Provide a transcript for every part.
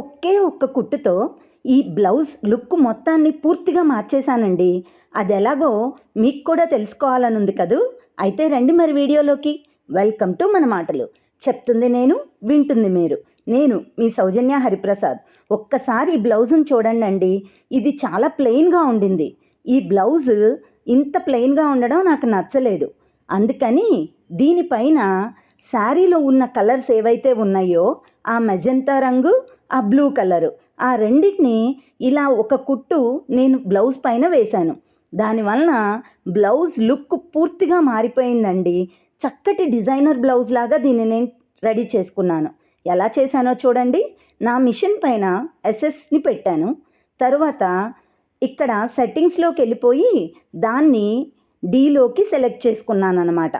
ఒకే ఒక్క కుట్టుతో ఈ blouse look మొత్తాన్ని పూర్తిగా మార్చేశానండి. అది ఎలాగో మీకు కూడా తెలుసుకోవాలని ఉంది కదూ. అయితే రండి మరి వీడియోలోకి. వెల్కమ్ టు మన మాటలు. చెప్తుంది నేను, వింటుంది మీరు. నేను మీ సౌజన్య హరిప్రసాద్. ఒక్కసారి ఈ బ్లౌజును చూడండి. ఇది చాలా ప్లెయిన్గా ఉండింది. ఈ బ్లౌజు ఇంత ప్లెయిన్గా ఉండడం నాకు నచ్చలేదు. అందుకని దీనిపైన శారీలో ఉన్న కలర్స్ ఏవైతే ఉన్నాయో ఆ మెజంతా రంగు, ఆ బ్లూ కలరు, ఆ రెండింటిని ఇలా ఒక కుట్టు నేను బ్లౌజ్ పైన వేశాను. దానివలన బ్లౌజ్ లుక్ పూర్తిగా మారిపోయిందండి. చక్కటి డిజైనర్ బ్లౌజ్ లాగా దీన్ని నేను రెడీ చేసుకున్నాను. ఎలా చేశానో చూడండి. నా మిషన్ పైన ఎస్ఎస్ని పెట్టాను. తర్వాత ఇక్కడ సెట్టింగ్స్లోకి వెళ్ళిపోయి దాన్ని డీలోకి సెలెక్ట్ చేసుకున్నాను అన్నమాట.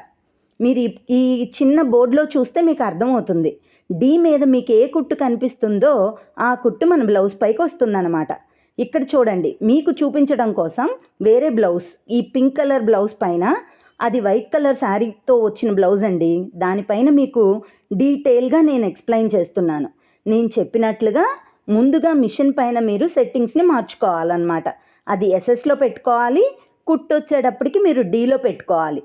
మీరు ఈ చిన్న బోర్డులో చూస్తే మీకు అర్థమవుతుంది. డీ మీద మీకు ఏ కుట్టు కనిపిస్తుందో ఆ కుట్టు మన బ్లౌజ్ పైకి వస్తుందన్నమాట. ఇక్కడ చూడండి, మీకు చూపించడం కోసం వేరే బ్లౌజ్, ఈ పింక్ కలర్ బ్లౌజ్ పైన, అది వైట్ కలర్ శారీతో వచ్చిన బ్లౌజ్ అండి. దానిపైన మీకు డీటెయిల్గా నేను ఎక్స్ప్లెయిన్ చేస్తున్నాను. నేను చెప్పినట్లుగా ముందుగా మిషన్ పైన మీరు సెట్టింగ్స్ని మార్చుకోవాలన్నమాట. అది ఎస్ఎస్లో పెట్టుకోవాలి. కుట్టు వచ్చేటప్పటికి మీరు డీలో పెట్టుకోవాలి.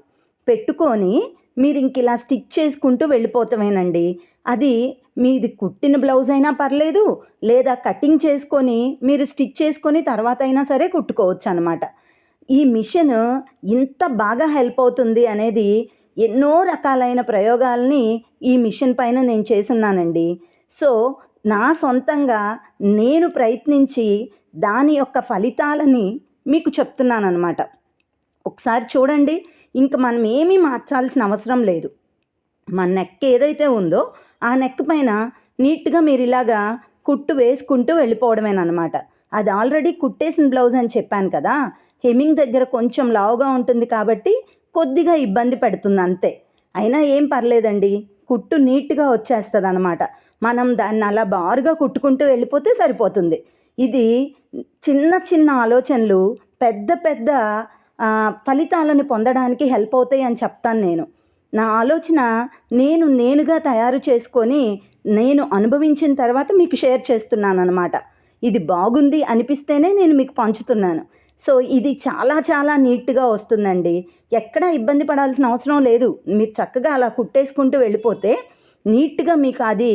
పెట్టుకొని మీరు ఇంక ఇలా స్టిచ్ చేసుకుంటూ వెళ్ళిపోతామేనండి. అది మీది కుట్టిన బ్లౌజ్ అయినా పర్లేదు, లేదా కటింగ్ చేసుకొని మీరు స్టిచ్ చేసుకొని తర్వాత అయినా సరే కుట్టుకోవచ్చు అనమాట. ఈ మిషన్ ఇంత బాగా హెల్ప్ అవుతుంది అనేది ఎన్నో రకాలైన ప్రయోగాల్ని ఈ మిషన్ పైన నేను చేసున్నానండి. సో నా సొంతంగా నేను ప్రయత్నించి దాని యొక్క ఫలితాలని మీకు చెప్తున్నానమాట. ఒకసారి చూడండి. ఇంక మనం ఏమీ మార్చాల్సిన అవసరం లేదు. మన నెక్ ఏదైతే ఉందో ఆ నెక్ పైన నీట్గా మీరు ఇలాగా కుట్టు వేసుకుంటూ వెళ్ళిపోవడమేనమాట. అది ఆల్రెడీ కుట్టేసిన బ్లౌజ్ అని చెప్పాను కదా. హెమ్మింగ్ దగ్గర కొంచెం లావుగా ఉంటుంది కాబట్టి కొద్దిగా ఇబ్బంది పెడుతుంది అంతే. అయినా ఏం పర్లేదండి, కుట్టు నీట్గా వచ్చేస్తుంది అనమాట. మనం దాన్ని అలా బారుగా కుట్టుకుంటూ వెళ్ళిపోతే సరిపోతుంది. ఇది చిన్న చిన్న ఆలోచనలు పెద్ద పెద్ద ఫలితాలను పొందడానికి హెల్ప్ అవుతాయి అని చెప్తాను నేను. నా ఆలోచన నేనుగా తయారు చేసుకొని నేను అనుభవించిన తర్వాత మీకు షేర్ చేస్తున్నాను అనమాట. ఇది బాగుంది అనిపిస్తేనే నేను మీకు పంచుతున్నాను. సో ఇది చాలా చాలా నీట్గా వస్తుందండి. ఎక్కడా ఇబ్బంది పడాల్సిన అవసరం లేదు. మీరు చక్కగా అలా కుట్టేసుకుంటూ వెళ్ళిపోతే నీట్గా మీకు అది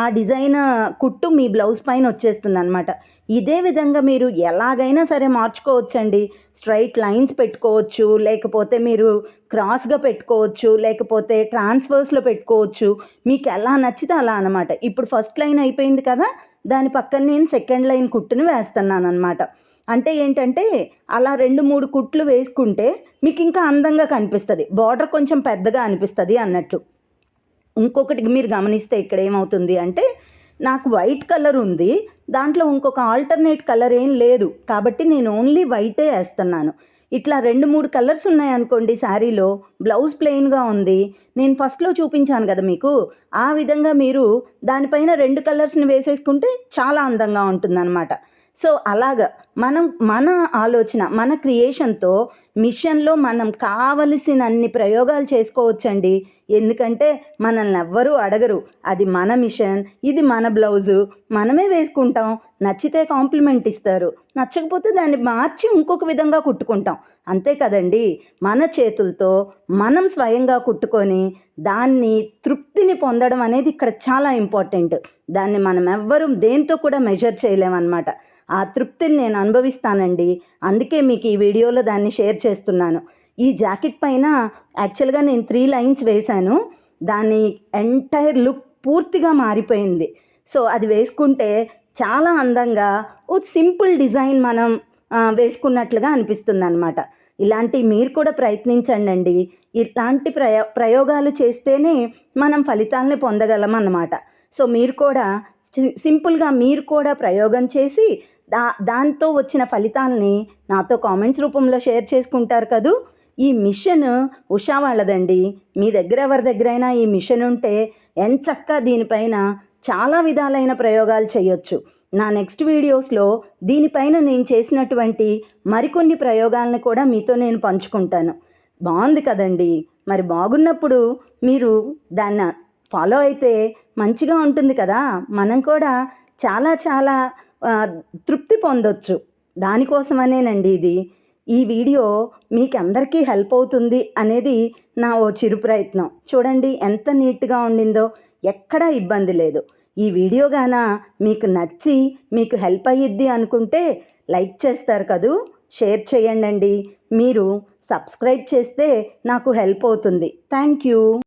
ఆ డిజైన్ కుట్టు మీ బ్లౌజ్ పైన వచ్చేస్తుంది అనమాట. ఇదే విధంగా మీరు ఎలాగైనా సరే మార్చుకోవచ్చండి. స్ట్రైట్ లైన్స్ పెట్టుకోవచ్చు, లేకపోతే మీరు క్రాస్గా పెట్టుకోవచ్చు, లేకపోతే ట్రాన్స్వర్స్లో పెట్టుకోవచ్చు. మీకు ఎలా నచ్చితే అలా అనమాట. ఇప్పుడు ఫస్ట్ లైన్ అయిపోయింది కదా, దాని పక్కన నేను సెకండ్ లైన్ కుట్టుని వేస్తున్నాను అనమాట. అంటే ఏంటంటే అలా 2-3 కుట్లు వేసుకుంటే మీకు ఇంకా అందంగా కనిపిస్తుంది. బార్డర్ కొంచెం పెద్దగా అనిపిస్తుంది అన్నట్టు. ఇంకొకటి మీరు గమనిస్తే ఇక్కడ ఏమవుతుంది అంటే, నాకు వైట్ కలర్ ఉంది, దాంట్లో ఇంకొక ఆల్టర్నేట్ కలర్ ఏం లేదు కాబట్టి నేను ఓన్లీ వైటే వేస్తున్నాను. ఇట్లా 2-3 కలర్స్ ఉన్నాయనుకోండి శారీలో, బ్లౌజ్ ప్లెయిన్గా ఉంది, నేను ఫస్ట్లో చూపించాను కదా మీకు, ఆ విధంగా మీరు దానిపైన 2 కలర్స్ని వేసేసుకుంటే చాలా అందంగా ఉంటుందన్నమాట. సో అలాగా మన ఆలోచన, మన క్రియేషన్తో మిషన్లో మనం కావలసినన్ని ప్రయోగాలు చేసుకోవచ్చండి. ఎందుకంటే మనల్ని ఎవ్వరూ అడగరు. అది మన మిషన్, ఇది మన బ్లౌజు, మనమే వేసుకుంటాం. నచ్చితే కాంప్లిమెంట్ ఇస్తారు, నచ్చకపోతే దాన్ని మార్చి ఇంకొక విధంగా కుట్టుకుంటాం. అంతే కదండి. మన చేతులతో మనం స్వయంగా కుట్టుకొని దాన్ని తృప్తిని పొందడం అనేది ఇక్కడ చాలా ఇంపార్టెంట్. దాన్ని మనం ఎవ్వరూ దేంతో కూడా మెజర్ చేయలేమన్నమాట. ఆ తృప్తిని నేను అనుభవిస్తానండి. అందుకే మీకు ఈ వీడియోలో దాన్ని షేర్ చేస్తున్నాను. ఈ జాకెట్ పైన యాక్చువల్గా నేను 3 లైన్స్ వేశాను. దాని ఎంటైర్ లుక్ పూర్తిగా మారిపోయింది. సో అది వేసుకుంటే చాలా అందంగా ఓ సింపుల్ డిజైన్ మనం వేసుకున్నట్లుగా అనిపిస్తుంది అనమాట. ఇలాంటి మీరు కూడా ప్రయత్నించండి. ఇలాంటి ప్రయోగాలు చేస్తేనే మనం ఫలితాలని పొందగలం అన్నమాట. సో మీరు కూడా సింపుల్గా మీరు కూడా ప్రయోగం చేసి దాంతో వచ్చిన ఫలితాలని నాతో కామెంట్స్ రూపంలో షేర్ చేసుకుంటారు కదూ. ఈ మిషన్ ఉషా వాళ్ళదండి. మీ దగ్గర ఎవరి దగ్గరైనా ఈ మిషన్ ఉంటే ఎంచక్కా దీనిపైన చాలా విధాలైన ప్రయోగాలు చేయొచ్చు. నా నెక్స్ట్ వీడియోస్లో దీనిపైన నేను చేసినటువంటి మరికొన్ని ప్రయోగాలను కూడా మీతో నేను పంచుకుంటాను. బాగుంది కదండి. మరి బాగున్నప్పుడు మీరు దాన్ని ఫాలో అయితే మంచిగా ఉంటుంది కదా. మనం కూడా చాలా చాలా ఆ, తృప్తి పొందొచ్చు. దానికోసమనేనండి ఇది. ఈ వీడియో మీకు అందరికీ హెల్ప్ అవుతుంది అనేది నా ఓ చిరు ప్రయత్నం. చూడండి ఎంత నీట్గా ఉండిందో, ఎక్కడా ఇబ్బంది లేదు. ఈ వీడియో గాన మీకు నచ్చి మీకు హెల్ప్ అయ్యిద్ది అనుకుంటే లైక్ చేస్తారు కదూ, షేర్ చేయండి. మీరు సబ్స్క్రైబ్ చేస్తే నాకు హెల్ప్ అవుతుంది. Thank you.